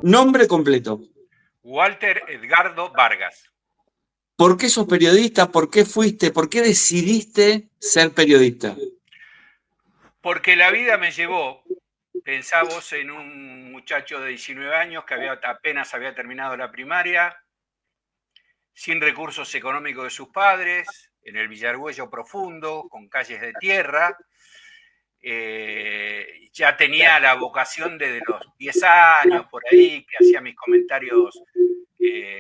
Nombre completo. Walter Edgardo Vargas. ¿Por qué sos periodista? ¿Por qué fuiste? ¿Por qué decidiste ser periodista? Porque la vida me llevó, pensá vos en un muchacho de 19 años que apenas había terminado la primaria, sin recursos económicos de sus padres, en el Villargüello profundo, con calles de tierra. Ya tenía la vocación desde los 10 años por ahí, que hacía mis comentarios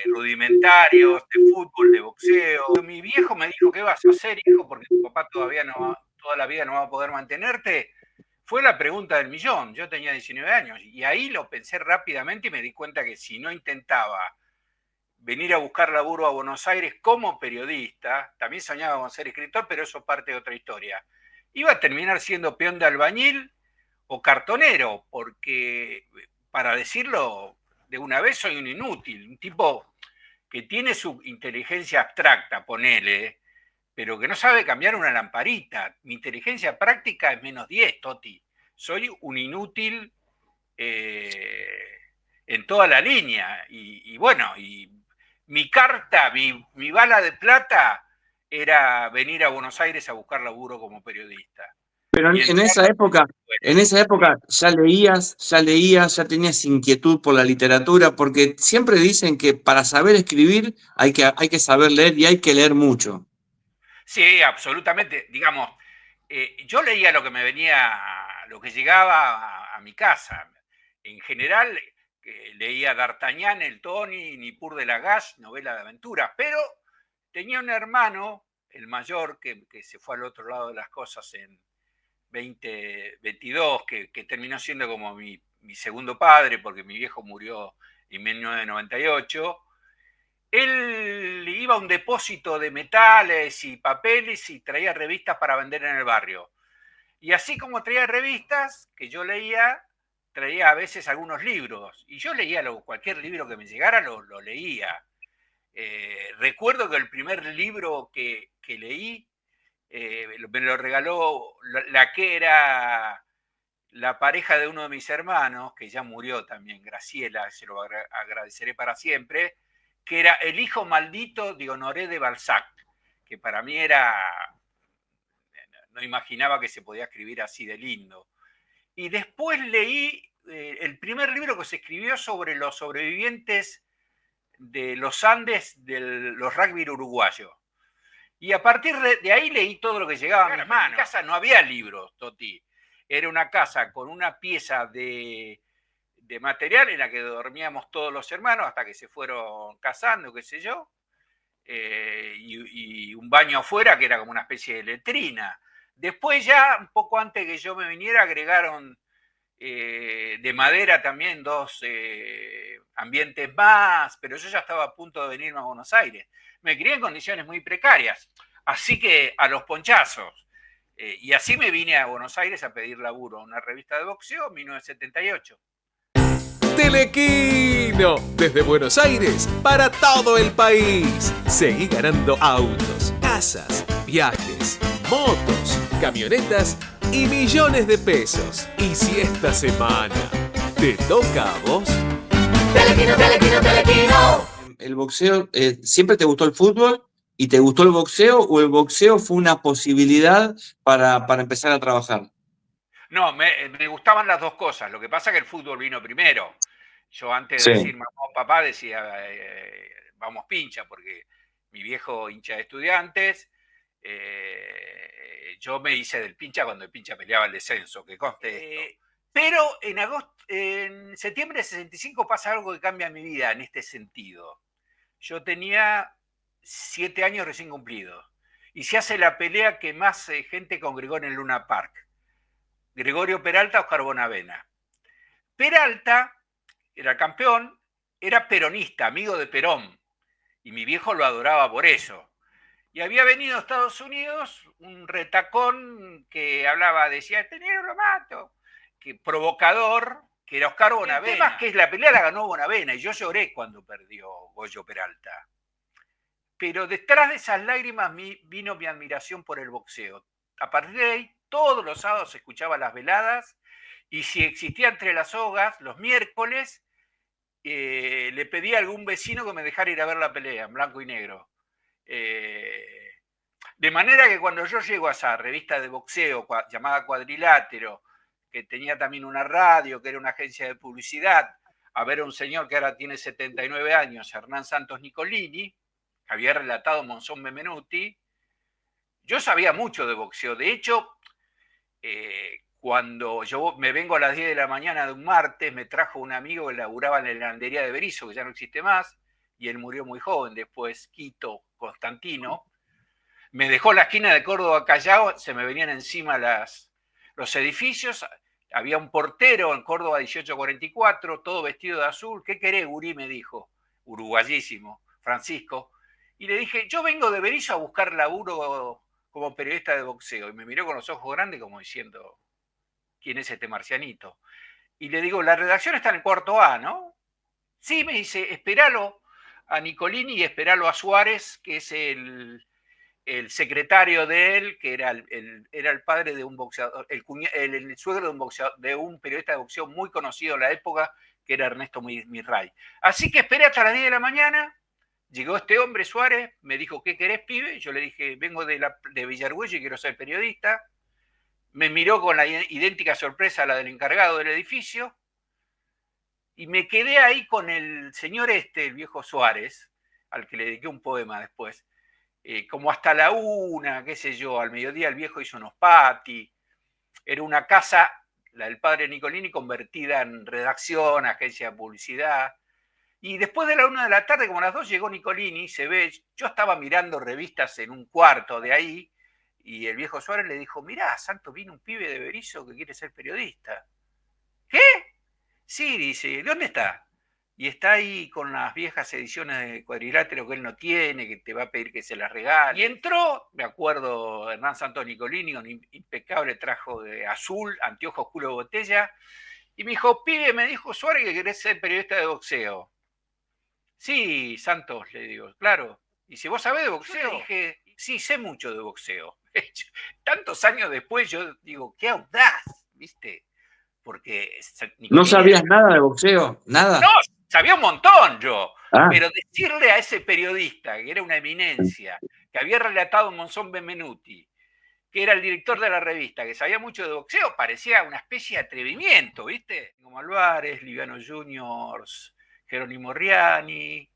rudimentarios de fútbol, de boxeo. Mi viejo me dijo, ¿qué vas a hacer, hijo? Porque tu papá toda la vida no va a poder mantenerte. Fue la pregunta del millón. Yo tenía 19 años y ahí lo pensé rápidamente y me di cuenta que si no intentaba venir a buscar laburo a Buenos Aires como periodista, también soñaba con ser escritor, pero eso parte de otra historia. Iba a terminar siendo peón de albañil o cartonero, porque, para decirlo de una vez, soy un inútil, un tipo que tiene su inteligencia abstracta, ponele, pero que no sabe cambiar una lamparita. Mi inteligencia práctica es -10, Toti. Soy un inútil en toda la línea. Y bueno, y mi carta, mi bala de plata era venir a Buenos Aires a buscar laburo como periodista. Pero Y en entrar en esa época ya tenías inquietud por la literatura, porque siempre dicen que para saber escribir hay que saber leer y hay que leer mucho. Sí, absolutamente. Digamos, yo leía lo que me venía, lo que llegaba a mi casa. En general, leía D'Artagnan, el Tony, Nippur de Lagache, novela de aventuras, pero tenía un hermano, el mayor, que se fue al otro lado de las cosas en 2022, que terminó siendo como mi segundo padre, porque mi viejo murió en 1998. Él iba a un depósito de metales y papeles y traía revistas para vender en el barrio. Y así como traía revistas que yo leía, traía a veces algunos libros. Y yo leía cualquier libro que me llegara, lo leía. Recuerdo que el primer libro que leí me lo regaló la que era la pareja de uno de mis hermanos, que ya murió también, Graciela, se lo agradeceré para siempre, que era El hijo maldito de Honoré de Balzac, que para mí era, no imaginaba que se podía escribir así de lindo. Y después leí el primer libro que se escribió sobre los sobrevivientes de los Andes de los rugby uruguayos. Y a partir de ahí leí todo lo que llegaba a mis manos. En mi casa no había libros, Toti. Era una casa con una pieza de material en la que dormíamos todos los hermanos hasta que se fueron casando, qué sé yo, y un baño afuera que era como una especie de letrina. Después ya, un poco antes que yo me viniera, agregaron de madera también dos ambientes más, pero yo ya estaba a punto de venirme a Buenos Aires. Me crié en condiciones muy precarias, así que a los ponchazos. Y así me vine a Buenos Aires a pedir laburo a una revista de boxeo en 1978. Telequino, desde Buenos Aires para todo el país. Seguí ganando autos, casas, viajes, motos, camionetas y millones de pesos. Y si esta semana te toca a vos, Telequino, telequino, telequino. ¿El boxeo, siempre te gustó el fútbol y te gustó el boxeo o el boxeo fue una posibilidad para empezar a trabajar? No, me gustaban las dos cosas. Lo que pasa es que el fútbol vino primero. Yo antes de Sí. decir mamá o papá decía vamos pincha, porque mi viejo hincha de Estudiantes, yo me hice del pincha cuando el pincha peleaba el descenso, que conste esto. Pero en septiembre de 65 pasa algo que cambia mi vida en este sentido. Yo tenía 7 años recién cumplidos y se hace la pelea que más gente congregó en el Luna Park. Gregorio Peralta, Oscar Bonavena. Peralta era campeón, era peronista, amigo de Perón, y mi viejo lo adoraba por eso. Y había venido a Estados Unidos un retacón que hablaba, decía, este negro lo mato, que provocador, que era Oscar Bonavena. El tema es que la pelea la ganó Bonavena, y yo lloré cuando perdió Goyo Peralta. Pero detrás de esas lágrimas vino mi admiración por el boxeo. A partir de ahí, todos los sábados escuchaba las veladas, y si existía Entre las Sogas, los miércoles, le pedí a algún vecino que me dejara ir a ver la pelea en blanco y negro. De manera que cuando yo llego a esa revista de boxeo llamada Cuadrilátero, que tenía también una radio, que era una agencia de publicidad, a ver a un señor que ahora tiene 79 años, Hernán Santos Nicolini, que había relatado Monzón Benvenuti, yo sabía mucho de boxeo. De hecho, cuando yo me vengo a las 10 de la mañana de un martes, me trajo un amigo que laburaba en la helandería de Berisso, que ya no existe más, y él murió muy joven después, Quito Constantino. Me dejó la esquina de Córdoba Callao, se me venían encima los edificios, había un portero en Córdoba 1844, todo vestido de azul. ¿Qué querés, gurí?, me dijo, uruguayísimo, Francisco. Y le dije, yo vengo de Berisso a buscar laburo como periodista de boxeo. Y me miró con los ojos grandes como diciendo, ¿quién es este marcianito? Y le digo, la redacción está en el cuarto A, ¿no? Sí, me dice, esperalo a Nicolini y esperalo a Suárez, que es el secretario de él, que era el padre de un boxeador, el suegro de un boxeador, de un periodista de boxeo muy conocido en la época, que era Ernesto Mirray. Así que esperé hasta las 10 de la mañana, llegó este hombre, Suárez, me dijo, ¿qué querés, pibe? Yo le dije, vengo de Villargüello y quiero ser periodista. Me miró con la idéntica sorpresa a la del encargado del edificio, y me quedé ahí con el señor el viejo Suárez, al que le dediqué un poema después, como hasta la 1, qué sé yo, al mediodía el viejo hizo unos patis. Era una casa, la del padre Nicolini, convertida en redacción, agencia de publicidad. Y después de la 1 de la tarde, como a las 2, llegó Nicolini, se ve, yo estaba mirando revistas en un cuarto de ahí, y el viejo Suárez le dijo, mirá, Santo, vino un pibe de Berisso que quiere ser periodista. ¿Qué? Sí, dice, ¿dónde está? Y está ahí con las viejas ediciones de Cuadrilátero que él no tiene, que te va a pedir que se las regale. Y entró, me acuerdo, Hernán Santos Nicolini, con impecable trajo de azul, anteojos culo de botella, y me dijo, pibe, me dijo Suárez que querés ser periodista de boxeo. Sí, Santos, le digo, claro. Y si vos sabés de boxeo, yo le dije, sí, sé mucho de boxeo. Tantos años después yo digo, qué audaz, ¿viste? Porque Nicolini, ¿no sabías nada de boxeo? ¿Nada? No, sabía un montón yo, pero decirle a ese periodista, que era una eminencia, que había relatado Monzón Benvenuti, que era el director de la revista, que sabía mucho de boxeo, parecía una especie de atrevimiento, ¿viste? Como Álvarez, Liviano Juniors, Jerónimo Riani.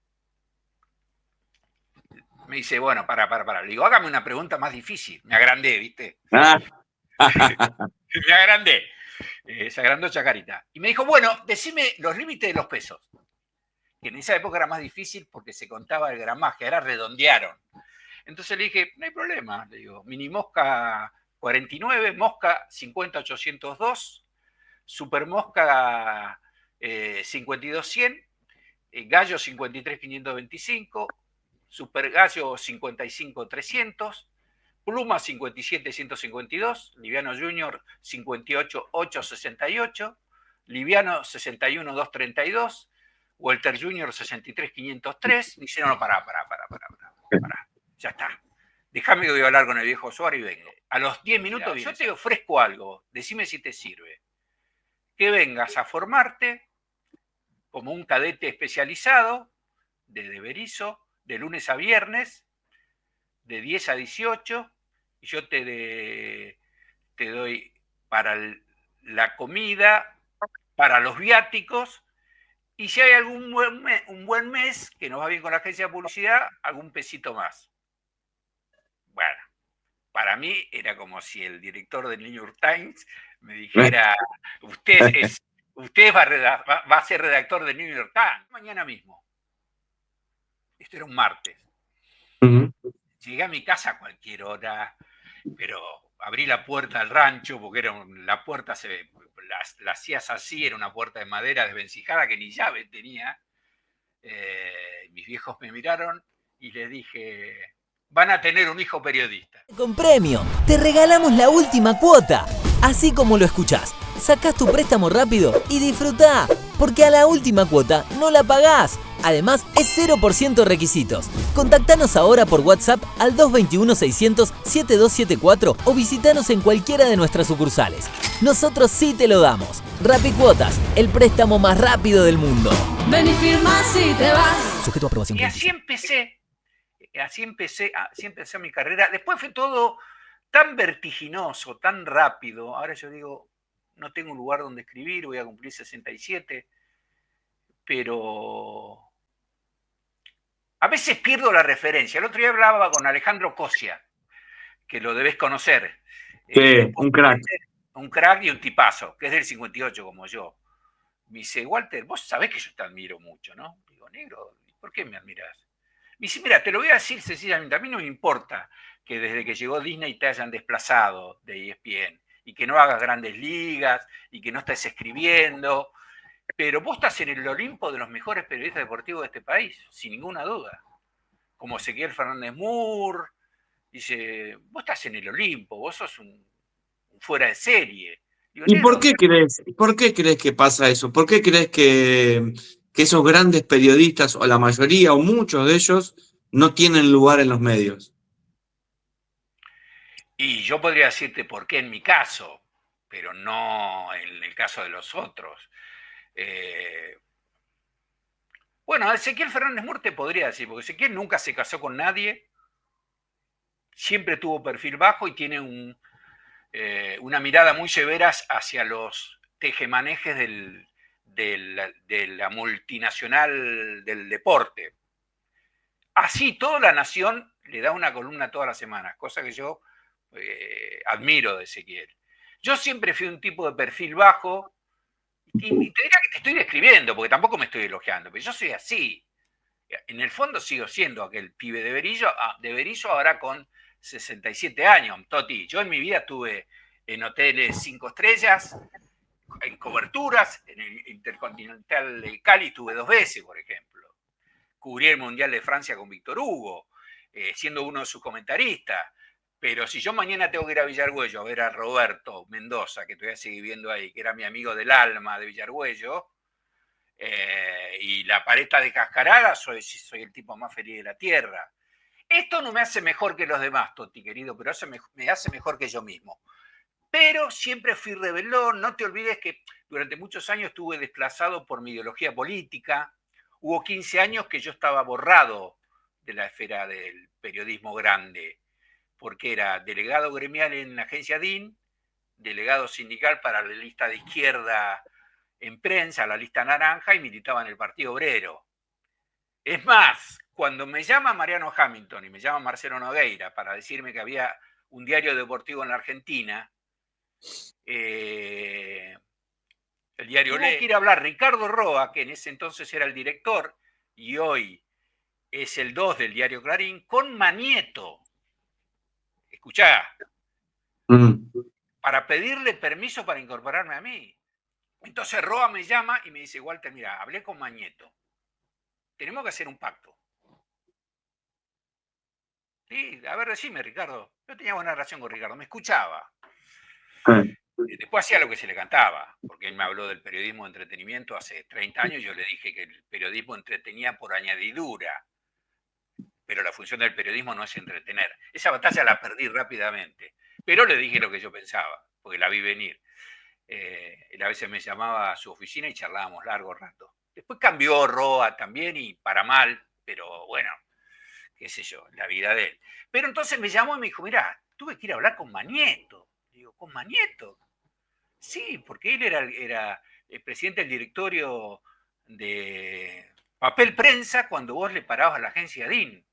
Me dice, bueno, para. Le digo, hágame una pregunta más difícil. Me agrandé, ¿viste? Me agrandé. Se agrandó Chacarita. Y me dijo, bueno, decime los límites de los pesos. Que en esa época era más difícil porque se contaba el gramaje, ahora redondearon. Entonces le dije, no hay problema. Le digo, mini mosca 49, mosca 50-802, super mosca 52-100, gallo 53-525, super gallo 55-300, pluma 57-152, liviano junior 58-868, liviano 61-232, welter junior 63-503. Dice, no, pará. Ya está. Déjame que voy a hablar con el viejo Suárez y vengo. A los 10 minutos, yo te ofrezco algo, decime si te sirve. Que vengas a formarte como un cadete especializado desde Berisso, de lunes a viernes, de 10 a 18, y yo te doy para la comida, para los viáticos, y si hay un buen mes, que nos va bien con la agencia de publicidad, algún pesito más. Bueno, para mí era como si el director del New York Times me dijera, usted va a ser redactor del New York Times mañana mismo. Esto era un martes. Llegué a mi casa a cualquier hora, pero abrí la puerta al rancho, porque la puerta la hacías así, era una puerta de madera desvencijada que ni llave tenía. Mis viejos me miraron y les dije, van a tener un hijo periodista. Con Premio, te regalamos la última cuota. Así como lo escuchás, sacás tu préstamo rápido y disfrutá, porque a la última cuota no la pagás. Además, es 0% requisitos. Contactanos ahora por WhatsApp al 221-600-7274 o visitanos en cualquiera de nuestras sucursales. Nosotros sí te lo damos. Rapicuotas, el préstamo más rápido del mundo. Ven y firma si te vas. Sujeto a aprobación Y así empecé mi carrera. Después fue todo tan vertiginoso, tan rápido. Ahora yo digo, no tengo un lugar donde escribir, voy a cumplir 67, pero a veces pierdo la referencia. El otro día hablaba con Alejandro Cosia, que lo debés conocer. Sí, un crack. Un crack y un tipazo, que es del 58 como yo. Me dice, Walter, vos sabés que yo te admiro mucho, ¿no? Digo, negro, ¿por qué me admirás? Me dice, mira, te lo voy a decir sencillamente, a mí no me importa que desde que llegó Disney te hayan desplazado de ESPN y que no hagas grandes ligas y que no estés escribiendo, pero vos estás en el Olimpo de los mejores periodistas deportivos de este país, sin ninguna duda. Como Ezequiel Fernández Moore, dice, vos estás en el Olimpo, vos sos un fuera de serie. Digo, ¿Y negro, por qué crees que pasa eso? ¿Por qué crees que esos grandes periodistas, o la mayoría, o muchos de ellos, no tienen lugar en los medios? y yo podría decirte por qué en mi caso, pero no en el caso de los otros. Bueno, Ezequiel Fernández Moore te podría decir, porque Ezequiel nunca se casó con nadie, siempre tuvo perfil bajo y tiene una mirada muy severa hacia los tejemanejes de la multinacional del deporte. Así toda la nación le da una columna todas las semanas, cosa que yo admiro de Ezequiel. Yo siempre fui un tipo de perfil bajo, y te diría que te estoy describiendo, porque tampoco me estoy elogiando, pero yo soy así. En el fondo sigo siendo aquel pibe de Berizo ahora con 67 años, Toti. Yo en mi vida estuve en hoteles 5 estrellas, en coberturas, en el Intercontinental de Cali estuve 2 veces, por ejemplo. Cubrí el Mundial de Francia con Víctor Hugo, siendo uno de sus comentaristas. Pero si yo mañana tengo que ir a Villargüello a ver a Roberto Mendoza, que todavía sigue viviendo ahí, que era mi amigo del alma de Villargüello, y la paleta de Cascarada, soy el tipo más feliz de la tierra. Esto no me hace mejor que los demás, Toti, querido, pero me hace mejor que yo mismo. Pero siempre fui rebelón. No te olvides que durante muchos años estuve desplazado por mi ideología política. Hubo 15 años que yo estaba borrado de la esfera del periodismo grande, porque era delegado gremial en la agencia DIN, delegado sindical para la lista de izquierda en prensa, la lista naranja, y militaba en el Partido Obrero. Es más, cuando me llama Mariano Hamilton y me llama Marcelo Nogueira para decirme que había un diario deportivo en la Argentina, el diario tuvo que ir a hablar Ricardo Roa, que en ese entonces era el director y hoy es el 2 del diario Clarín, con Manieto. Escuchá, para pedirle permiso para incorporarme a mí. Entonces Roa me llama y me dice, Walter, mira, hablé con Manieto. Tenemos que hacer un pacto. Sí, a ver, decime, Ricardo. Yo tenía buena relación con Ricardo, me escuchaba. Después hacía lo que se le cantaba, porque él me habló del periodismo de entretenimiento hace 30 años. Yo le dije que el periodismo entretenía por añadidura, pero la función del periodismo no es entretener. Esa batalla la perdí rápidamente, pero le dije lo que yo pensaba, porque la vi venir. Él a veces me llamaba a su oficina y charlábamos largo rato. Después cambió Roa también y para mal, pero bueno, qué sé yo, la vida de él. Pero entonces me llamó y me dijo, mirá, tuve que ir a hablar con Manieto. Digo, ¿con Manieto? Sí, porque él era el presidente del directorio de Papel Prensa cuando vos le parabas a la agencia DIN.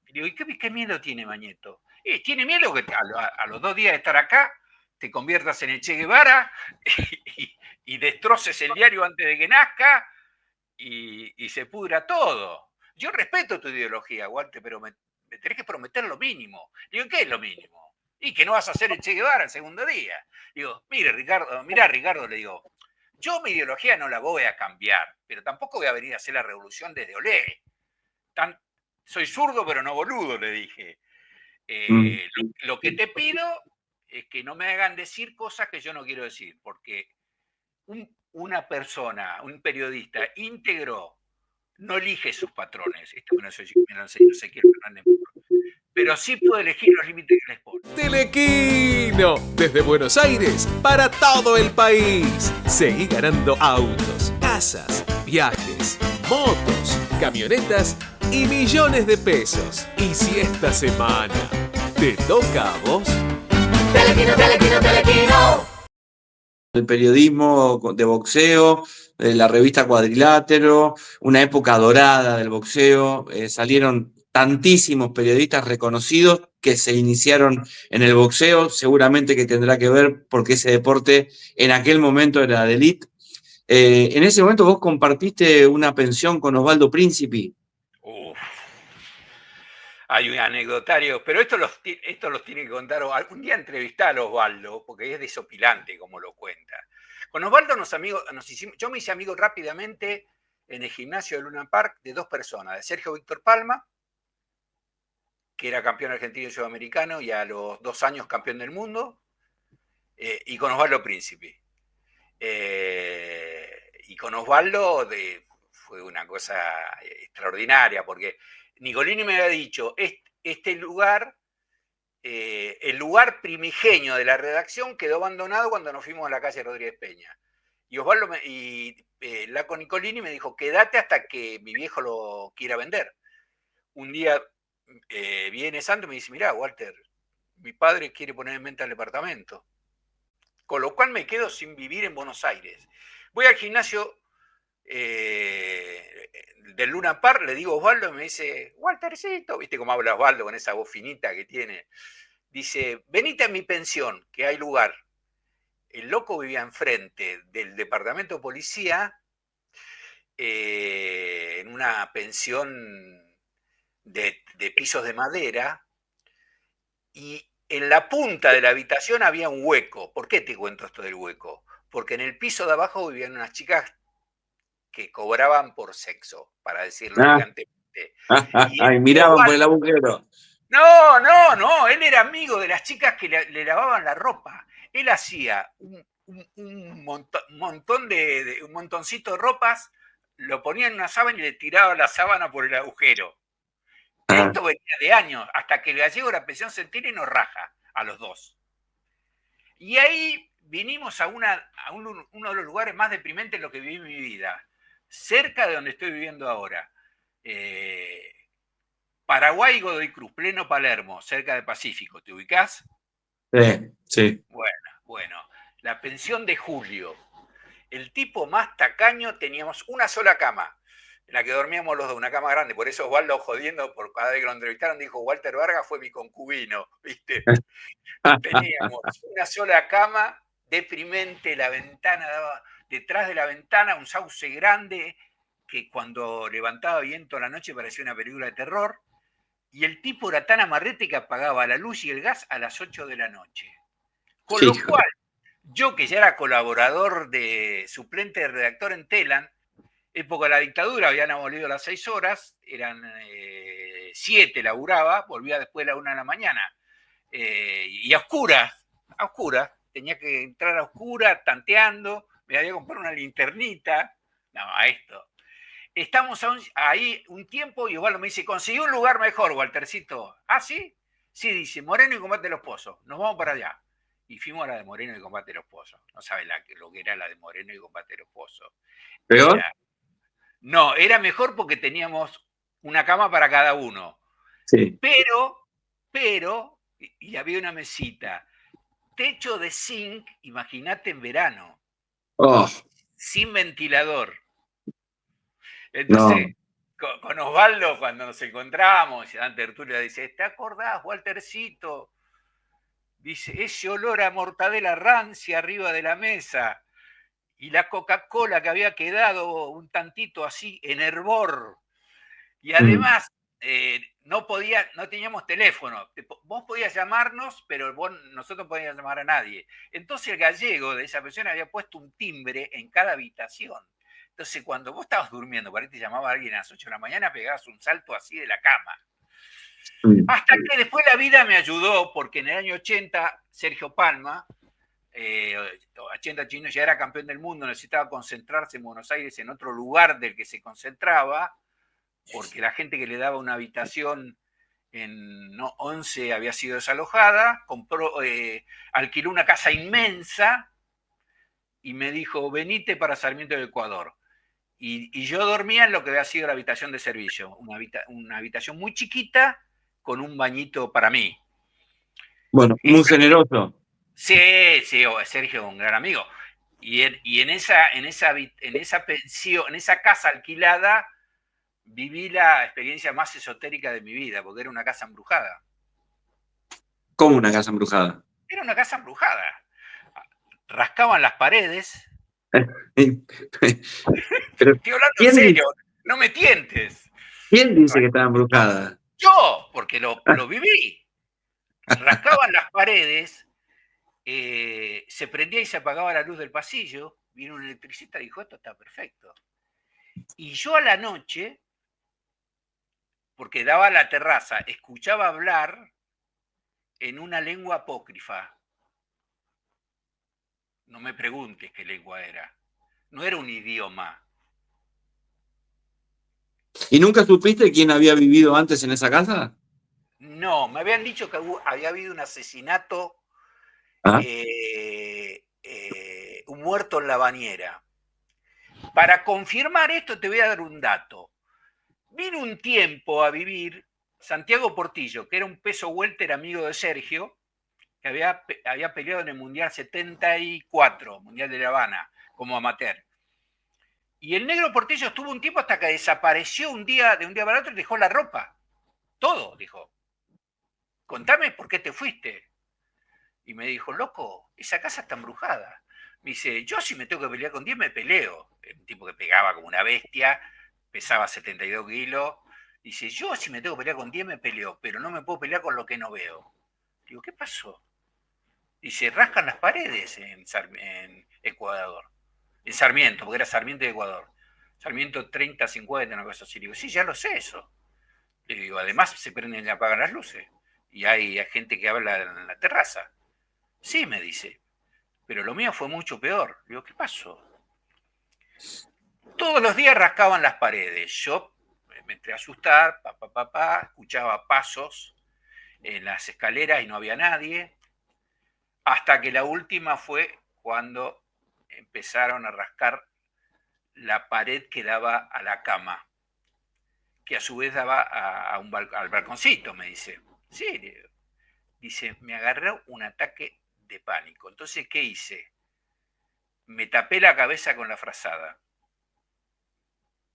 Y digo, ¿y qué miedo tiene Manieto? Tiene miedo que a los 2 días de estar acá te conviertas en el Che Guevara y destroces el diario antes de que nazca y se pudra todo. Yo respeto tu ideología, Walter, pero me tenés que prometer lo mínimo. Digo, ¿qué es lo mínimo? Y que no vas a hacer el Che Guevara el segundo día. Digo, mirá, Ricardo, le digo, yo mi ideología no la voy a cambiar, pero tampoco voy a venir a hacer la revolución desde Olé. Soy zurdo, pero no boludo, le dije. Lo que te pido es que no me hagan decir cosas que yo no quiero decir, porque una persona, un periodista íntegro, no elige sus patrones. Esto me lo enseñó Ezequiel Fernández Moore. pero sí puedo elegir los límites del sport. Telequino, desde Buenos Aires para todo el país. Seguí ganando autos, casas, viajes, motos, camionetas y millones de pesos. Y si esta semana te toca a vos... Telequino, telequino, telequino. El periodismo de boxeo, la revista Cuadrilátero, una época dorada del boxeo, salieron tantísimos periodistas reconocidos que se iniciaron en el boxeo, seguramente que tendrá que ver porque ese deporte en aquel momento era de élite. En ese momento vos compartiste una pensión con Osvaldo Príncipe. Uf. Hay un anecdotario, pero esto los tiene que contar. Algún día entrevistar a Osvaldo, porque es desopilante como lo cuenta. Con Osvaldo yo me hice amigo rápidamente en el gimnasio de Luna Park de dos personas, de Sergio Víctor Palma, que era campeón argentino y sudamericano y a los 2 años campeón del mundo, y con Osvaldo Príncipe. Y con Osvaldo fue una cosa extraordinaria, porque Nicolini me había dicho, este lugar, el lugar primigenio de la redacción quedó abandonado cuando nos fuimos a la calle Rodríguez Peña. Y Osvaldo Laco Nicolini me dijo, quédate hasta que mi viejo lo quiera vender. Un día viene Santo y me dice, mirá, Walter, mi padre quiere poner en venta el departamento. Con lo cual me quedo sin vivir en Buenos Aires. Voy al gimnasio del Luna Park, le digo a Osvaldo y me dice, Waltercito, viste cómo habla Osvaldo con esa voz finita que tiene. Dice, venite a mi pensión, que hay lugar. El loco vivía enfrente del departamento de policía, en una pensión de pisos de madera, y en la punta de la habitación había un hueco. ¿Por qué te cuento esto del hueco? Porque en el piso de abajo vivían unas chicas que cobraban por sexo, para decirlo elegantemente. Y miraban por el agujero. No, él era amigo de las chicas que le lavaban la ropa. Él hacía un montoncito de ropas, lo ponía en una sábana y le tiraba la sábana por el agujero. Esto venía de años, hasta que el gallego la pensión se entera y nos raja a los dos. Y ahí vinimos a uno de los lugares más deprimentes en lo que viví en mi vida, cerca de donde estoy viviendo ahora. Paraguay, Godoy Cruz, pleno Palermo, cerca de Pacífico. ¿Te ubicás? Sí. Bueno, la pensión de Julio. El tipo más tacaño, teníamos una sola cama, en la que dormíamos los dos, una cama grande. Por eso Osvaldo, jodiendo, por cada vez que lo entrevistaron, dijo, Walter Vargas fue mi concubino, ¿viste? Teníamos una sola cama, deprimente, la ventana daba, detrás de la ventana un sauce grande que cuando levantaba viento a la noche parecía una película de terror, y el tipo era tan amarrete que apagaba la luz y el gas a las 8 de la noche. Con lo cual, yo que ya era colaborador suplente de redactor en Telan, época de la dictadura, habían abolido las 6 horas, eran 7, laburaba, volvía después de la 1 de la mañana. Y a oscuras, tenía que entrar a oscuras, tanteando, me había comprado una linternita, no, esto. Estamos ahí un tiempo y Osvaldo me dice, conseguí un lugar mejor, Waltercito. ¿Ah, sí? Sí, dice, Moreno y Combate de los Pozos, nos vamos para allá. Y fuimos a la de Moreno y Combate de los Pozos. No sabe lo que era la de Moreno y Combate de los Pozos. ¿Peor? No, era mejor porque teníamos una cama para cada uno. Sí. Pero, y había una mesita, techo de zinc, imagínate en verano, sin ventilador. Entonces, con Osvaldo, cuando nos encontramos, Dan Tertulia dice, ¿te acordás, Waltercito? Dice, ese olor a mortadela rancia arriba de la mesa y la Coca-Cola que había quedado un tantito así en hervor. Y además, no teníamos teléfono. Vos podías llamarnos, pero nosotros no podíamos llamar a nadie. Entonces el gallego de esa persona había puesto un timbre en cada habitación. Entonces cuando vos estabas durmiendo, para ahí te llamaba alguien a las 8 de la mañana, pegabas un salto así de la cama. Hasta que después la vida me ayudó, porque en el año 80, Sergio Palma, 80 chinos, ya era campeón del mundo, necesitaba concentrarse en Buenos Aires en otro lugar del que se concentraba, porque la gente que le daba una habitación en 11 había sido desalojada, alquiló una casa inmensa y me dijo, venite para Sarmiento del Ecuador. Y yo dormía en lo que había sido la habitación de servicio, una habitación muy chiquita con un bañito para mí. Bueno, muy generoso. Sí, Sergio, un gran amigo. Y en esa pensión, en esa casa alquilada, viví la experiencia más esotérica de mi vida, porque era una casa embrujada. Como una casa embrujada. Era una casa embrujada. Rascaban las paredes. Pero, Estoy hablando en ¿quién, serio, no me tientes. ¿quién dice que estaba embrujada? Yo, porque lo viví. Rascaban las paredes, se prendía y se apagaba la luz del pasillo, vino un electricista y dijo, esto está perfecto. Y yo a la noche, porque daba a la terraza, escuchaba hablar en una lengua apócrifa. No me preguntes qué lengua era. No era un idioma. ¿Y nunca supiste quién había vivido antes en esa casa? No, me habían dicho que había habido un asesinato, ¿Ah? un muerto en la bañera. Para confirmar esto te voy a dar un dato. Vino un tiempo a vivir Santiago Portillo, que era un peso welter amigo de Sergio, que había peleado en el Mundial 74, Mundial de La Habana, como amateur. Y el negro Portillo estuvo un tiempo hasta que desapareció de un día para otro y dejó la ropa. Todo, dijo. Contame por qué te fuiste. Y me dijo, loco, esa casa está embrujada. Me dice, yo si me tengo que pelear con 10 me peleo. Era un tipo que pegaba como una bestia, pesaba 72 kilos. Dice, yo si me tengo que pelear con 10 me peleo, pero no me puedo pelear con lo que no veo. Digo, ¿qué pasó? Dice, rascan las paredes en Ecuador. En Sarmiento, porque era Sarmiento de Ecuador. Sarmiento 30, 50, una cosa así. Digo, sí, ya lo sé eso. Le digo, además se prenden y apagan las luces. Y hay gente que habla en la terraza. Sí, me dice, pero lo mío fue mucho peor. Digo, ¿qué pasó? Todos los días rascaban las paredes. Yo me entré a asustar, escuchaba pasos en las escaleras y no había nadie. Hasta que la última fue cuando empezaron a rascar la pared que daba a la cama, que a su vez daba al balconcito, me dice. Sí, dice, me agarró un ataque de pánico. Entonces, ¿qué hice? Me tapé la cabeza con la frazada.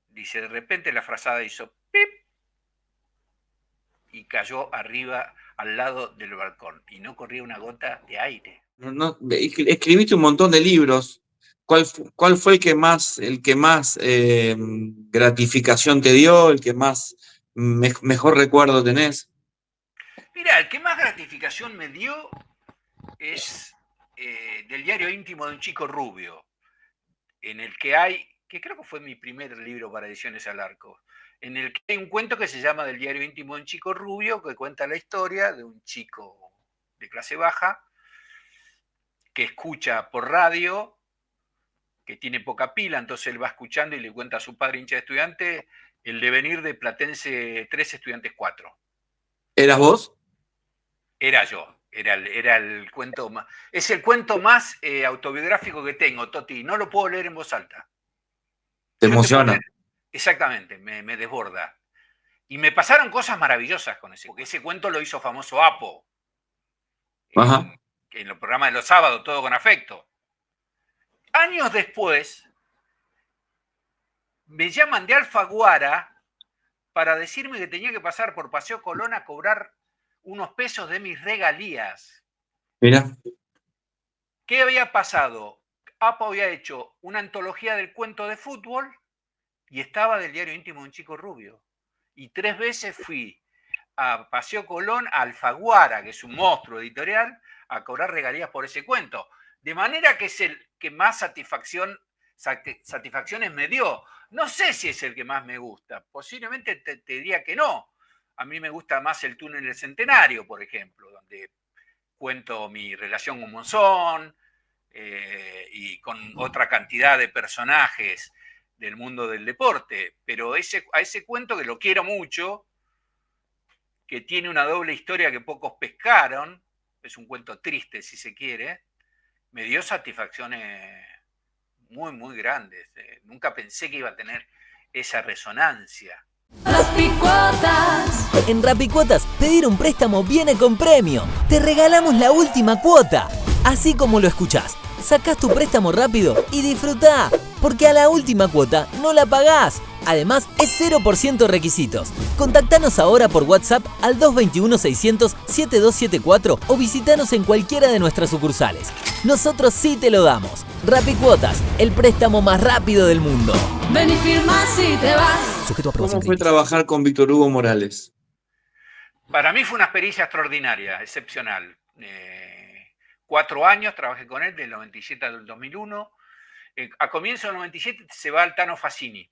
Dice, de repente la frazada hizo pip y cayó arriba, al lado del balcón, y no corría una gota de aire. Escribiste un montón de libros. ¿Cuál fue el que más gratificación te dio, el que más mejor recuerdo tenés? Mira, el que más gratificación me dio es del diario íntimo de un chico rubio, en el que que creo que fue mi primer libro para Ediciones al Arco, en el que hay un cuento que se llama Del diario íntimo de un chico rubio, que cuenta la historia de un chico de clase baja que escucha por radio, que tiene poca pila, entonces él va escuchando y le cuenta a su padre hincha de estudiante el devenir de Platense 3, Estudiantes 4. ¿Eras vos? Era yo, era el cuento más. Es el cuento más autobiográfico que tengo, Toti. No lo puedo leer en voz alta. ¿Te Yo te puedo emociona? leer. Exactamente, me desborda. Y me pasaron cosas maravillosas con ese, porque ese cuento lo hizo famoso Apo. Ajá. En los programas de los sábados, Todo con Afecto. Años después, me llaman de Alfaguara para decirme que tenía que pasar por Paseo Colón a cobrar unos pesos de mis regalías. Mira. ¿Qué había pasado? Apo había hecho una antología del cuento de fútbol y estaba del diario íntimo de un chico rubio. Y 3 veces fui a Paseo Colón, a Alfaguara, que es un monstruo editorial, a cobrar regalías por ese cuento. De manera que es el que más satisfacciones me dio. No sé si es el que más me gusta. Posiblemente te diría que no. A mí me gusta más El túnel del centenario, por ejemplo, donde cuento mi relación con Monzón y con otra cantidad de personajes del mundo del deporte. Pero a ese cuento, que lo quiero mucho, que tiene una doble historia que pocos pescaron, es un cuento triste si se quiere, me dio satisfacciones muy, muy grandes. Nunca pensé que iba a tener esa resonancia. Rapicuotas. En Rapicuotas, pedir un préstamo viene con premio. Te regalamos la última cuota. Así como lo escuchás, sacás tu préstamo rápido y disfrutá, porque a la última cuota no la pagás. Además, es 0% requisitos. Contactanos ahora por WhatsApp al 221-600-7274 o visitanos en cualquiera de nuestras sucursales. Nosotros sí te lo damos. Rapicuotas, el préstamo más rápido del mundo. Ven y firma si te vas. Sujeto a ¿Cómo aprobación fue clínica. trabajar con Víctor Hugo Morales? Para mí fue una experiencia extraordinaria, excepcional. 4 años trabajé con él, del 97 al 2001. A comienzo del 97 se va el Tano Fassini,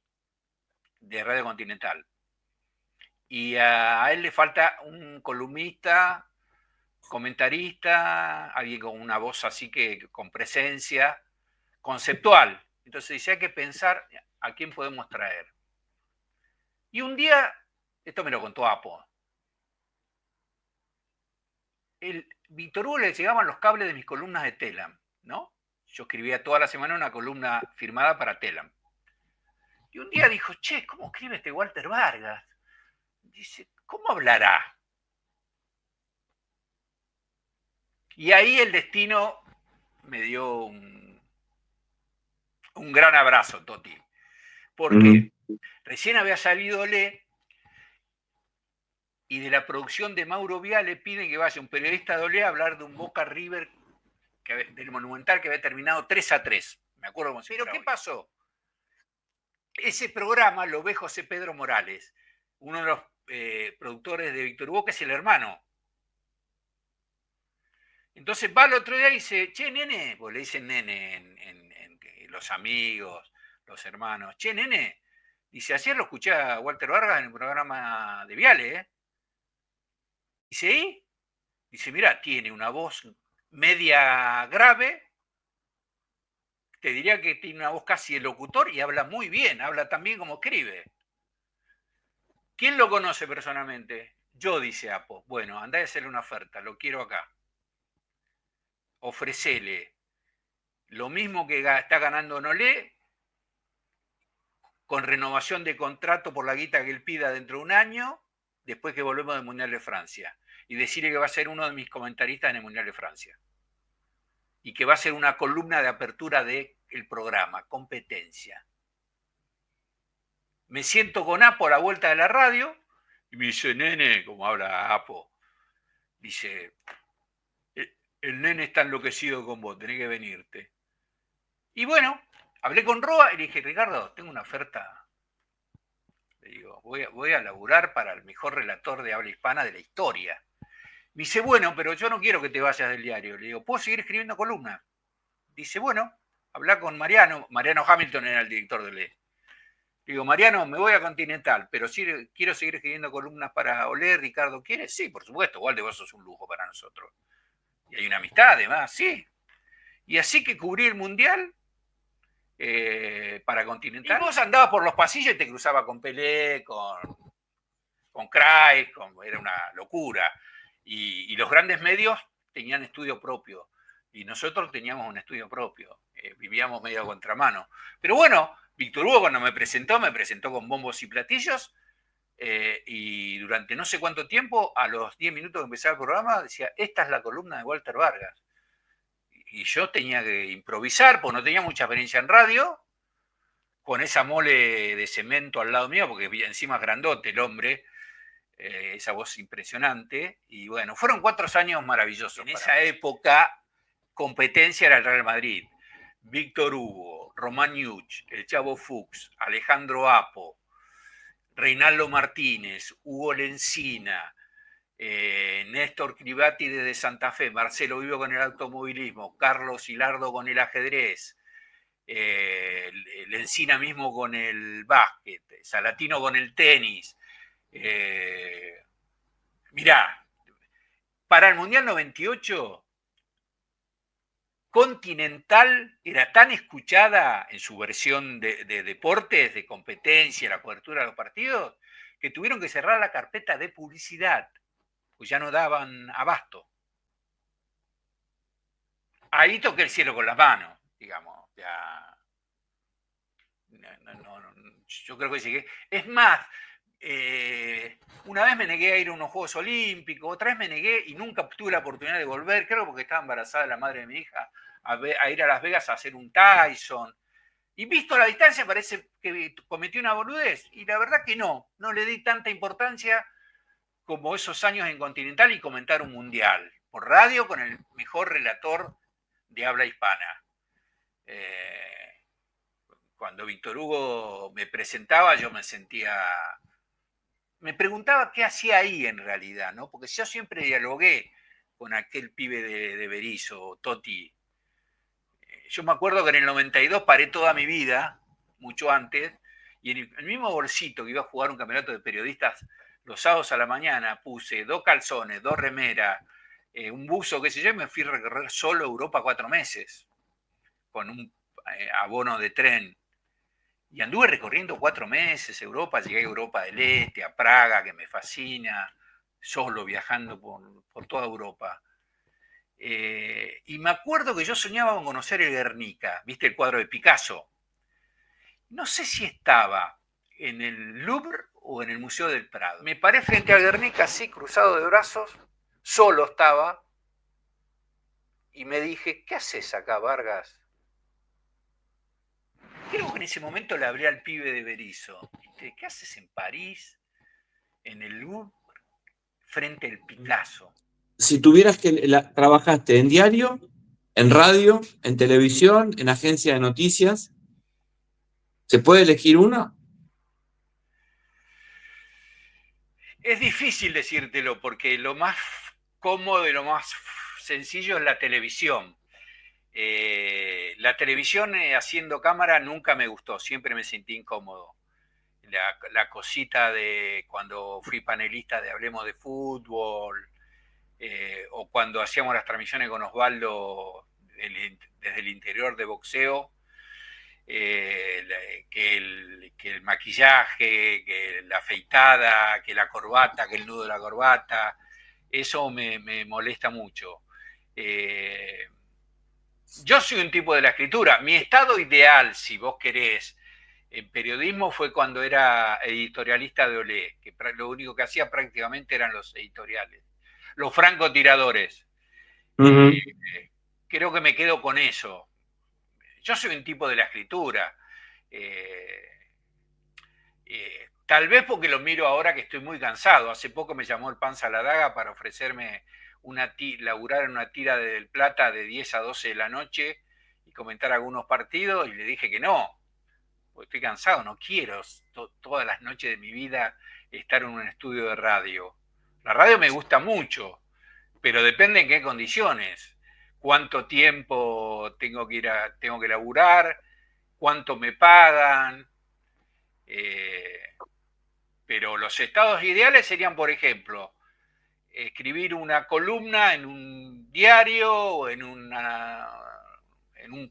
de Radio Continental. Y a él le falta un columnista, comentarista, alguien con una voz así que con presencia, conceptual. Entonces dice, hay que pensar a quién podemos traer. Y un día, esto me lo contó Apo, Víctor Hugo le llegaban los cables de mis columnas de Telam, ¿no? Yo escribía toda la semana una columna firmada para Telam. Y un día dijo, che, ¿cómo escribe este Walter Vargas? Dice, ¿cómo hablará? Y ahí el destino me dio un gran abrazo, Toti. Porque recién había salido Olé y de la producción de Mauro Viale piden que vaya un periodista de Olé a hablar de un Boca River del Monumental que había terminado 3-3. Me acuerdo cómo se Pero ¿qué pasó? Ese programa lo ve José Pedro Morales, uno de los productores de Víctor Hugo, que es el hermano. Entonces va el otro día y dice, che, nene, pues le dicen nene en los amigos, los hermanos, che, nene, dice, ayer lo escuché a Walter Vargas en el programa de Viale, ¿eh? Dice, ¿y? Dice, mira, tiene una voz media grave, te diría que tiene una voz casi de locutor y habla muy bien, habla tan bien como escribe. ¿Quién lo conoce personalmente? Yo, dice Apo. Bueno, andá a hacerle una oferta, lo quiero acá. Ofrecele lo mismo que está ganando Nolé, con renovación de contrato por la guita que él pida dentro de un año, después que volvemos del Mundial de Francia. Y decirle que va a ser uno de mis comentaristas en el Mundial de Francia. Y que va a ser una columna de apertura del programa, competencia. Me siento con Apo a la vuelta de la radio y me dice, nene, como habla Apo, dice, el nene está enloquecido con vos, tenés que venirte. Y bueno, hablé con Roa y le dije, Ricardo, tengo una oferta. Le digo, voy a laburar para el mejor relator de habla hispana de la historia. Me dice, bueno, pero yo no quiero que te vayas del diario. Le digo, ¿puedo seguir escribiendo columnas? Dice, bueno, habla con Mariano. Mariano Hamilton era el director de Olé. Le digo, Mariano, me voy a Continental, pero sí quiero seguir escribiendo columnas para Olé. Ricardo, ¿quieres? Sí, por supuesto, Walde, vos sos un lujo para nosotros. Y hay una amistad, además, sí. Y así que cubrí el Mundial para Continental. Y vos andabas por los pasillos y te cruzabas con Pelé, con Craig, era una locura. Y los grandes medios tenían estudio propio. Y nosotros teníamos un estudio propio. Vivíamos medio a contramano. Pero bueno, Víctor Hugo cuando me presentó con bombos y platillos. Y durante no sé cuánto tiempo, a los 10 minutos que empezaba el programa, decía, esta es la columna de Walter Vargas. Y yo tenía que improvisar, porque no tenía mucha experiencia en radio, con esa mole de cemento al lado mío, porque encima es grandote el hombre, esa voz impresionante. Y bueno, fueron 4 años maravillosos. En esa época, competencia era el Real Madrid. Víctor Hugo, Román Yuch, el Chavo Fuchs, Alejandro Apo, Reinaldo Martínez, Hugo Lencina, Néstor Cribati desde Santa Fe, Marcelo Vivo con el automovilismo, Carlos Hilardo con el ajedrez, Lencina mismo con el básquet, Salatino con el tenis. Mirá, para el Mundial 98, Continental era tan escuchada en su versión de deportes, de competencia, la cobertura de los partidos, que tuvieron que cerrar la carpeta de publicidad. pues ya no daban abasto. Ahí toqué el cielo con las manos, digamos, ya. Yo creo que llegué. Es más, una vez me negué a ir a unos Juegos Olímpicos, otra vez me negué y nunca tuve la oportunidad de volver, creo porque estaba embarazada la madre de mi hija, a ir a Las Vegas a hacer un Tyson. Y visto a la distancia parece que cometí una boludez. Y la verdad que no le di tanta importancia como esos años en Continental y comentar un mundial por radio con el mejor relator de habla hispana. Cuando Víctor Hugo me presentaba, yo me preguntaba qué hacía ahí en realidad, ¿no? Porque yo siempre dialogué con aquel pibe de Berisso, Totti. Yo me acuerdo que en el 92 paré toda mi vida, mucho antes, y en el mismo bolsito que iba a jugar un campeonato de periodistas los sábados a la mañana, puse 2 calzones, 2 remeras, un buzo, qué sé yo, y me fui a recorrer solo Europa 4 meses, con un abono de tren. Y anduve recorriendo 4 meses Europa, llegué a Europa del Este, a Praga, que me fascina, solo viajando por toda Europa. Y me acuerdo que yo soñaba con conocer el Guernica, ¿viste el cuadro de Picasso? No sé si estaba en el Louvre o en el Museo del Prado. Me paré frente al Guernica así, cruzado de brazos, solo estaba, y me dije, ¿qué haces acá, Vargas? Creo que en ese momento le hablé al pibe de Berisso. ¿Qué haces en París, en el Louvre, frente al Picasso? Si tuvieras que... ¿Trabajaste en diario, en radio, en televisión, en agencia de noticias? ¿Se puede elegir una? Es difícil decírtelo porque lo más cómodo y lo más sencillo es la televisión. La televisión haciendo cámara nunca me gustó, siempre me sentí incómodo. La cosita de cuando fui panelista de Hablemos de Fútbol, o cuando hacíamos las transmisiones con Osvaldo desde el interior de boxeo, que el maquillaje, que la afeitada, que la corbata, que el nudo de la corbata, eso me molesta mucho. Yo soy un tipo de la escritura. Mi estado ideal, si vos querés, en periodismo fue cuando era editorialista de Olé, que lo único que hacía prácticamente eran los editoriales, los francotiradores. Creo que me quedo con eso. Yo soy un tipo de la escritura. Tal vez porque lo miro ahora que estoy muy cansado. Hace poco me llamó el Panza la Daga para ofrecerme laburar en una tira de Del Plata de 10 a 12 de la noche y comentar algunos partidos, y le dije que no, porque estoy cansado, no quiero todas las noches de mi vida estar en un estudio de radio. La radio me gusta mucho, pero depende en qué condiciones. Cuánto tiempo tengo que laburar, cuánto me pagan. Pero los estados ideales serían, por ejemplo, escribir una columna en un diario o en un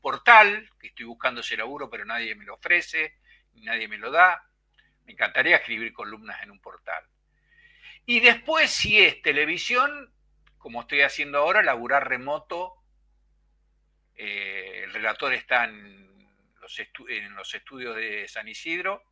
portal, que estoy buscando ese laburo, pero nadie me lo ofrece, nadie me lo da. Me encantaría escribir columnas en un portal. Y después, si es televisión, como estoy haciendo ahora, laburar remoto. El relator está en los estudios de San Isidro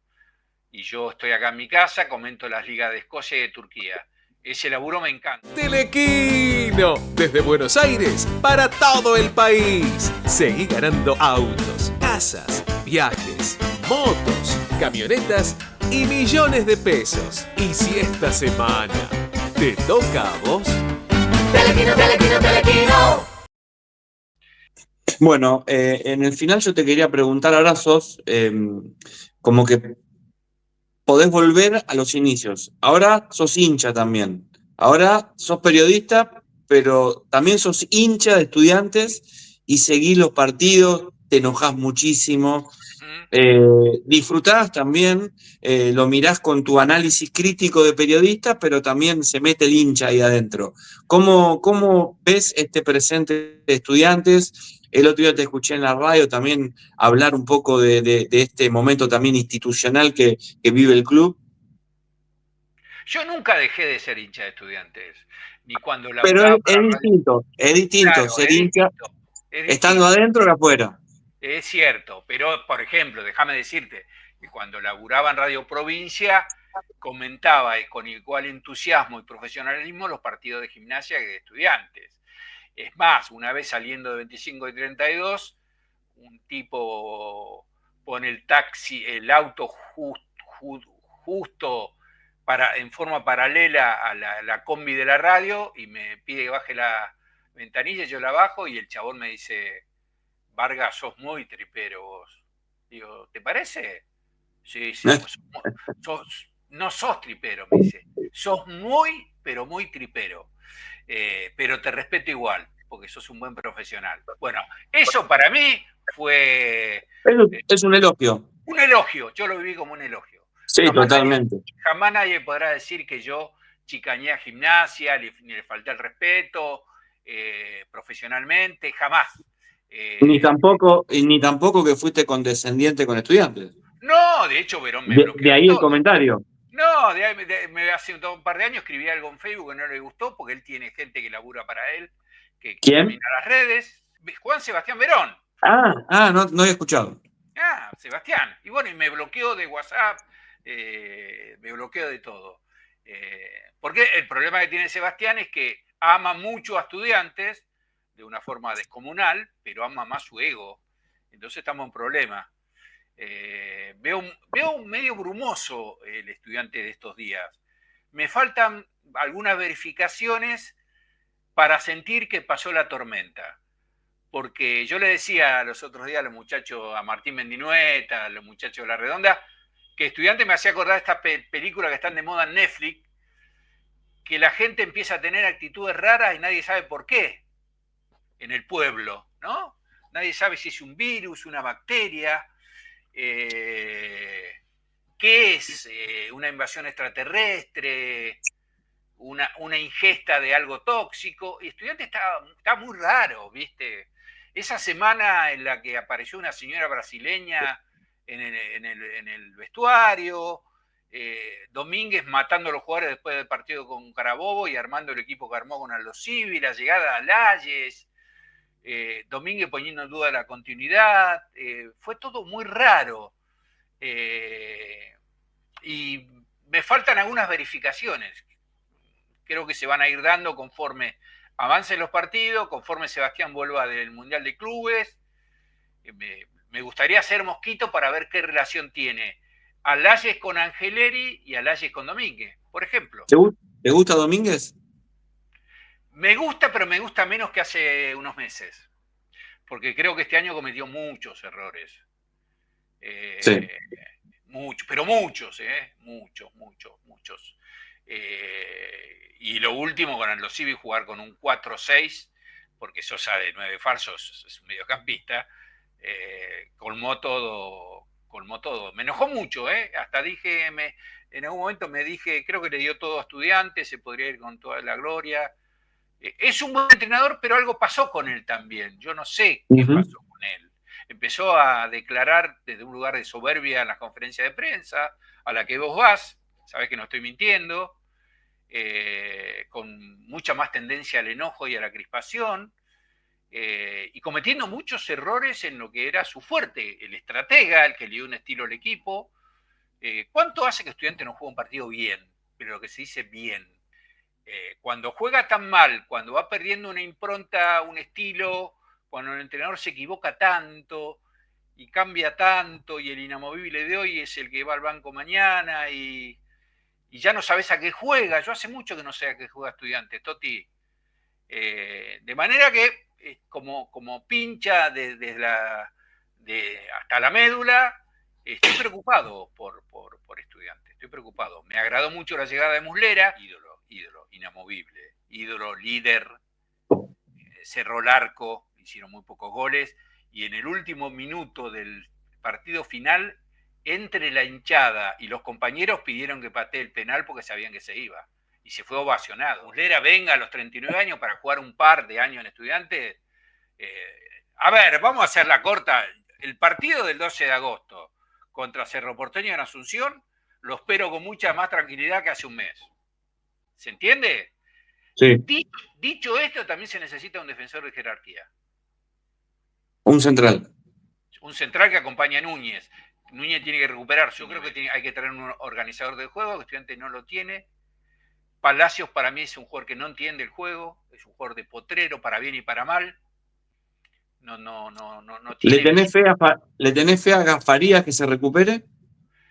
y yo estoy acá en mi casa, comento las ligas de Escocia y de Turquía. Ese laburo me encanta. Telequino, desde Buenos Aires para todo el país. Seguí ganando autos, casas, viajes, motos, camionetas y millones de pesos. Y si esta semana te toca a vos... Telequino, telequino, telequino. Bueno, en el final yo te quería preguntar, ahora sos como que podés volver a los inicios. Ahora sos hincha también. Ahora sos periodista, pero también sos hincha de Estudiantes y seguís los partidos, te enojás muchísimo. Disfrutás también, lo mirás con tu análisis crítico de periodista, pero también se mete el hincha ahí adentro. ¿Cómo ves este presente de Estudiantes? El otro día te escuché en la radio también hablar un poco de este momento también institucional que vive el club. Yo nunca dejé de ser hincha de Estudiantes, ni cuando Pero laburaba para es distinto Claro, ser es hincha distinto, es estando distinto. adentro que afuera. Es cierto, pero por ejemplo, déjame decirte que cuando laburaba en Radio Provincia, comentaba con igual entusiasmo y profesionalismo los partidos de Gimnasia que de Estudiantes. Es más, una vez saliendo de 25 y 32, un tipo pone el auto justo en forma paralela a la combi de la radio y me pide que baje la ventanilla, yo la bajo y el chabón me dice: Vargas, sos muy tripero vos. Digo, ¿te parece? Sí, sí, pues no sos tripero, me dice. Sos muy, pero muy tripero. Pero te respeto igual, porque sos un buen profesional. Bueno, eso para mí fue Es un elogio. un elogio, yo lo viví como un elogio. Sí, totalmente. Jamás nadie podrá decir que yo chicañé a Gimnasia, ni le falté el respeto profesionalmente, jamás. Ni tampoco que fuiste condescendiente con Estudiantes. No, de hecho, Verón me bloqueó De ahí el todo. comentario. No, hace un par de años escribí algo en Facebook que no le gustó, porque él tiene gente que labura para él, que ¿Quién? domina las redes. Juan Sebastián Verón. No había escuchado. Sebastián. Y bueno, y me bloqueó de WhatsApp, me bloqueó de todo. Porque el problema que tiene Sebastián es que ama mucho a Estudiantes de una forma descomunal, pero ama más su ego. Entonces estamos en problema. Veo un medio brumoso el Estudiante de estos días. Me faltan algunas verificaciones para sentir que pasó la tormenta. Porque yo le decía los otros días a los muchachos, a Martín Mendinueta, a los muchachos de La Redonda, que Estudiante me hacía acordar esta película que están de moda en Netflix, que la gente empieza a tener actitudes raras y nadie sabe por qué en el pueblo, ¿no? Nadie sabe si es un virus, una bacteria, qué es una invasión extraterrestre, una ingesta de algo tóxico. Y Estudiante está muy raro, ¿viste? Esa semana en la que apareció una señora brasileña en el vestuario, Domínguez matando a los jugadores después del partido con Carabobo y armando el equipo que armó con Aldo Civi, la llegada a Layes, Domínguez poniendo en duda la continuidad, fue todo muy raro. Y me faltan algunas verificaciones. Creo que se van a ir dando conforme avancen los partidos, conforme Sebastián vuelva del Mundial de Clubes. Me gustaría ser Mosquito para ver qué relación tiene a Layes con Angeleri y a Layes con Domínguez, por ejemplo. ¿Te gusta Domínguez? Me gusta, pero me gusta menos que hace unos meses. Porque creo que este año cometió muchos errores. Sí. Muchos, pero muchos, muchos. Y lo último con Aldo Civi, jugar con un 4-6, porque Sosa de 9 falsos es un mediocampista, colmó todo. Me enojó mucho, hasta dije, en algún momento me dije, creo que le dio todo a Estudiantes, se podría ir con toda la gloria. Es un buen entrenador, pero algo pasó con él también. Yo no sé qué pasó con él. Empezó a declarar desde un lugar de soberbia en las conferencias de prensa, a la que vos vas, sabés que no estoy mintiendo, con mucha más tendencia al enojo y a la crispación, y cometiendo muchos errores en lo que era su fuerte, el estratega, el que le dio un estilo al equipo. ¿Cuánto hace que Estudiante no juega un partido bien? Pero lo que se dice bien. Cuando juega tan mal, cuando va perdiendo una impronta, un estilo, cuando el entrenador se equivoca tanto y cambia tanto y el inamovible de hoy es el que va al banco mañana y ya no sabes a qué juega. Yo hace mucho que no sé a qué juega Estudiante, Toti. De manera que como pincha hasta la médula, estoy preocupado por Estudiante, estoy preocupado. Me agradó mucho la llegada de Muslera, ídolo, inamovible, ídolo, líder, cerró el arco, hicieron muy pocos goles, y en el último minuto del partido final, entre la hinchada y los compañeros pidieron que patee el penal porque sabían que se iba. Y se fue ovacionado. Muslera venga a los 39 años para jugar un par de años en Estudiantes. A ver, vamos a hacer la corta. El partido del 12 de agosto contra Cerro Porteño en Asunción lo espero con mucha más tranquilidad que hace un mes. ¿Se entiende? Sí. Dicho esto, también se necesita un defensor de jerarquía. Un central. Un central que acompaña a Núñez. Núñez tiene que recuperar. Yo creo que hay que tener un organizador del juego, que Estudiantes no lo tiene. Palacios para mí es un jugador que no entiende el juego, es un jugador de potrero para bien y para mal. No tiene. ¿Le tenés fe a Farías que se recupere?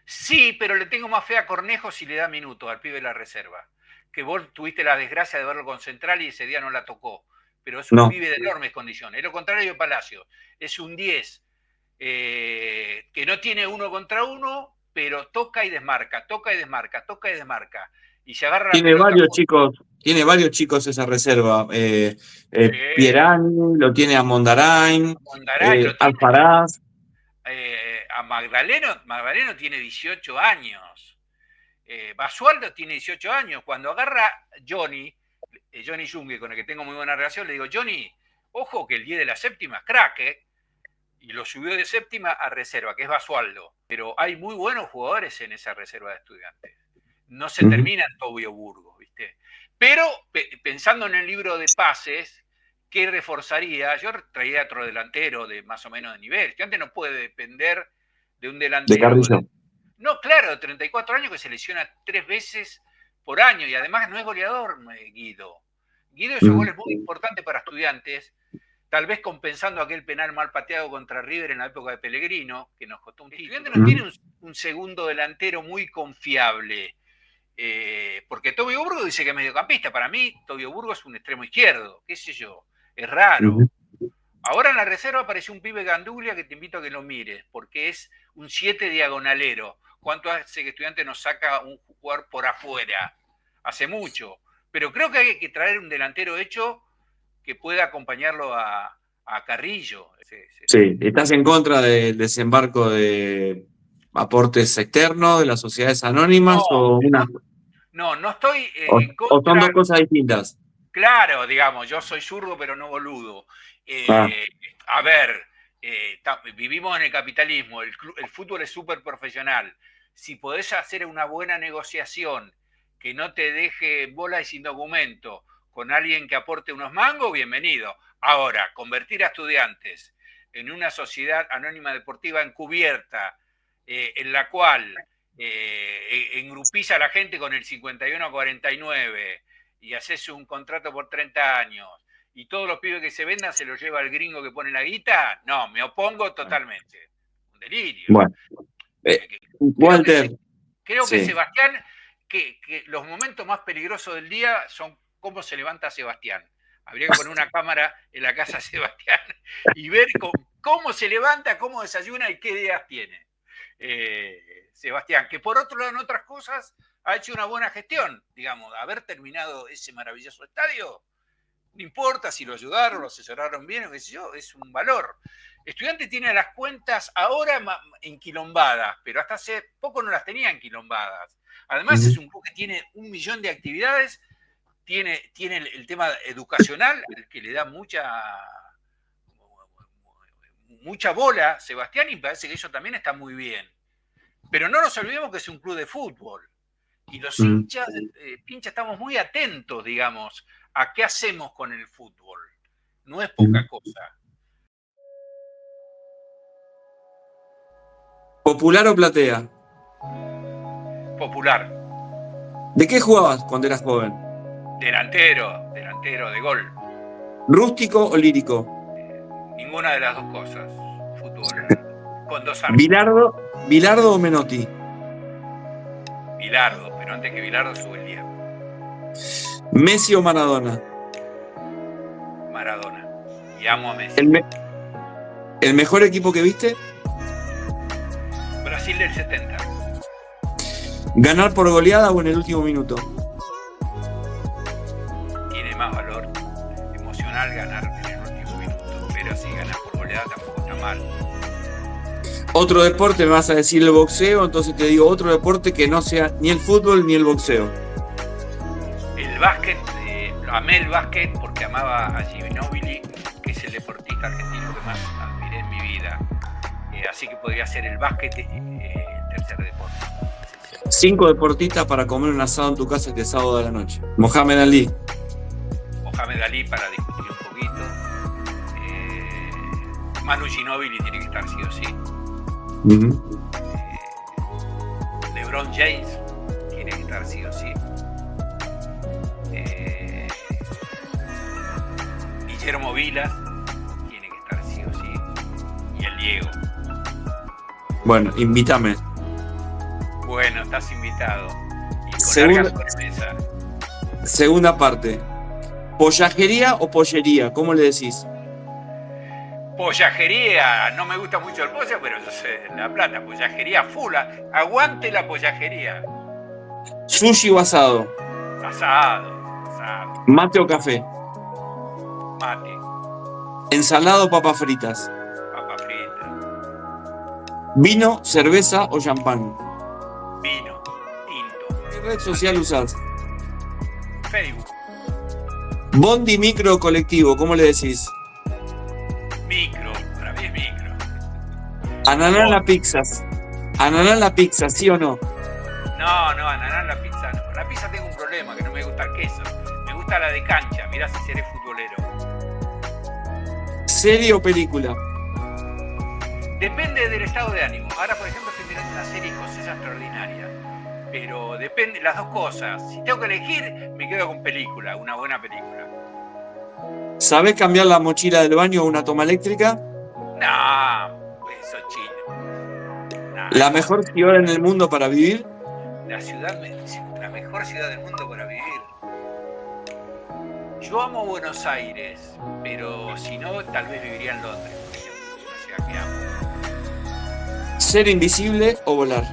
Sí, pero le tengo más fe a Cornejo si le da minutos al pibe de la reserva. Que vos tuviste la desgracia de verlo con Central y ese día no la tocó. Pero es un pibe de enormes condiciones. Es lo contrario de Palacio. Es un 10 que no tiene 1 contra 1, pero toca y desmarca, toca y desmarca, toca y desmarca. Y se agarra tiene la pelota. Tiene varios chicos esa reserva. Pierani, lo tiene a Mondarain, Alfaraz. A Magdaleno tiene 18 años. Basualdo tiene 18 años. Cuando agarra Johnny Junge, con el que tengo muy buena relación, le digo, Johnny, ojo que el 10 de la séptima es crack, y lo subió de séptima a reserva, que es Basualdo. Pero hay muy buenos jugadores en esa reserva de Estudiantes. No se termina en Tobio Burgos, ¿viste? Pero pensando en el libro de pases, ¿qué reforzaría? Yo traía otro delantero de más o menos de nivel. Estudiantes no puede depender de un delantero. De Carrillo. No, claro, de 34 años que se lesiona 3 veces por año y además no es goleador, Guido. Guido hizo goles muy importantes para Estudiantes, tal vez compensando aquel penal mal pateado contra River en la época de Pellegrino, que nos costó un título. Estudiantes no tiene un segundo delantero muy confiable, porque Tobio Burgos dice que es mediocampista. Para mí, Tobio Burgos es un extremo izquierdo, qué sé yo, es raro. Ahora en la reserva apareció un pibe Gandulia que te invito a que lo mires, porque es un 7 diagonalero. ¿Cuánto hace que Estudiantes nos saca un jugador por afuera? Hace mucho. Pero creo que hay que traer un delantero hecho que pueda acompañarlo a Carrillo. Sí, ¿estás en contra del desembarco de aportes externos de las sociedades anónimas no estoy en contra. ¿O son dos cosas distintas? Claro, digamos, yo soy zurdo pero no boludo. A ver, vivimos en el capitalismo, el fútbol es súper profesional. Si podés hacer una buena negociación que no te deje bola y sin documento con alguien que aporte unos mangos, bienvenido. Ahora, convertir a Estudiantes en una sociedad anónima deportiva encubierta, en la cual engrupís a la gente con el 51-49 y haces un contrato por 30 años y todos los pibes que se vendan se los lleva el gringo que pone la guita, no, me opongo totalmente. Un delirio. Bueno, Walter. Creo que Sebastián, que los momentos más peligrosos del día son cómo se levanta Sebastián. Habría que poner una cámara en la casa de Sebastián y ver cómo se levanta, cómo desayuna y qué ideas tiene. Sebastián, que por otro lado en otras cosas ha hecho una buena gestión, digamos, haber terminado ese maravilloso estadio, no importa si lo ayudaron, lo asesoraron bien o qué sé yo, es un valor. Estudiantes tiene las cuentas ahora enquilombadas, pero hasta hace poco no las tenía enquilombadas. Además es un club que tiene 1 millón de actividades, tiene el tema educacional, que le da mucha bola Sebastián, y parece que eso también está muy bien. Pero no nos olvidemos que es un club de fútbol. Y los hinchas estamos muy atentos, digamos, a qué hacemos con el fútbol. No es poca cosa. ¿Popular o platea? Popular. ¿De qué jugabas cuando eras joven? Delantero de gol. ¿Rústico o lírico? Ninguna de las dos cosas. Fútbol con 2 arcos. ¿Bilardo o Menotti? Bilardo, pero antes que Bilardo sube el día. ¿Messi o Maradona? Maradona. Y amo a Messi. ¿El mejor equipo que viste? Brasil del 70. ¿Ganar por goleada o en el último minuto? Tiene más valor emocional ganar en el último minuto, pero si ganas por goleada tampoco está mal. Otro deporte, me vas a decir el boxeo, entonces te digo otro deporte que no sea ni el fútbol ni el boxeo. El básquet, amé el básquet porque amaba a Ginóbili, que es el deportista argentino que más admiré en mi vida. Así que podría ser el básquet el tercer deporte. 5 deportistas para comer un asado en tu casa este sábado de la noche. Mohamed Ali. Mohamed Ali para discutir un poquito. Manu Ginóbili tiene que estar sí o sí. LeBron James tiene que estar sí o sí. Guillermo Vilas tiene que estar sí o sí. Y el Diego. Bueno, invítame. Bueno, estás invitado. Y con Segunda- larga sorpresa. Segunda parte. ¿Pollajería o pollería? ¿Cómo le decís? Pollajería, no me gusta mucho el pollo, pero yo sé La Plata, pollajería full. Aguante la pollajería. ¿Sushi o asado? Asado, ¿Mate o café? mate, ¿Ensalada o papas fritas? papa frita, ¿Vino, cerveza o champán? vino, tinto, ¿Qué red social usás? Facebook, ¿Bondi, micro o colectivo? ¿Cómo le decís? micro, para mí es micro. ¿Ananá en la pizza? ¿Ananá en la pizza, sí o no? No, ananá en la pizza no. La pizza tengo un problema, que no me gusta el queso. Me gusta la de cancha, mirá si seré futbolero. ¿Serie o película? Depende del estado de ánimo. Ahora, por ejemplo, estoy mirando una serie escocesa extraordinaria. Pero depende, las dos cosas. Si tengo que elegir, me quedo con película, una buena película. ¿Sabés cambiar la mochila del baño a una toma eléctrica? No, eso es chino. No, ¿La mejor ciudad en el mundo para vivir? la mejor ciudad del mundo para vivir. Yo amo Buenos Aires, pero si no, tal vez viviría en Londres, por ejemplo. Es una ciudad que amo. ¿Ser invisible o volar?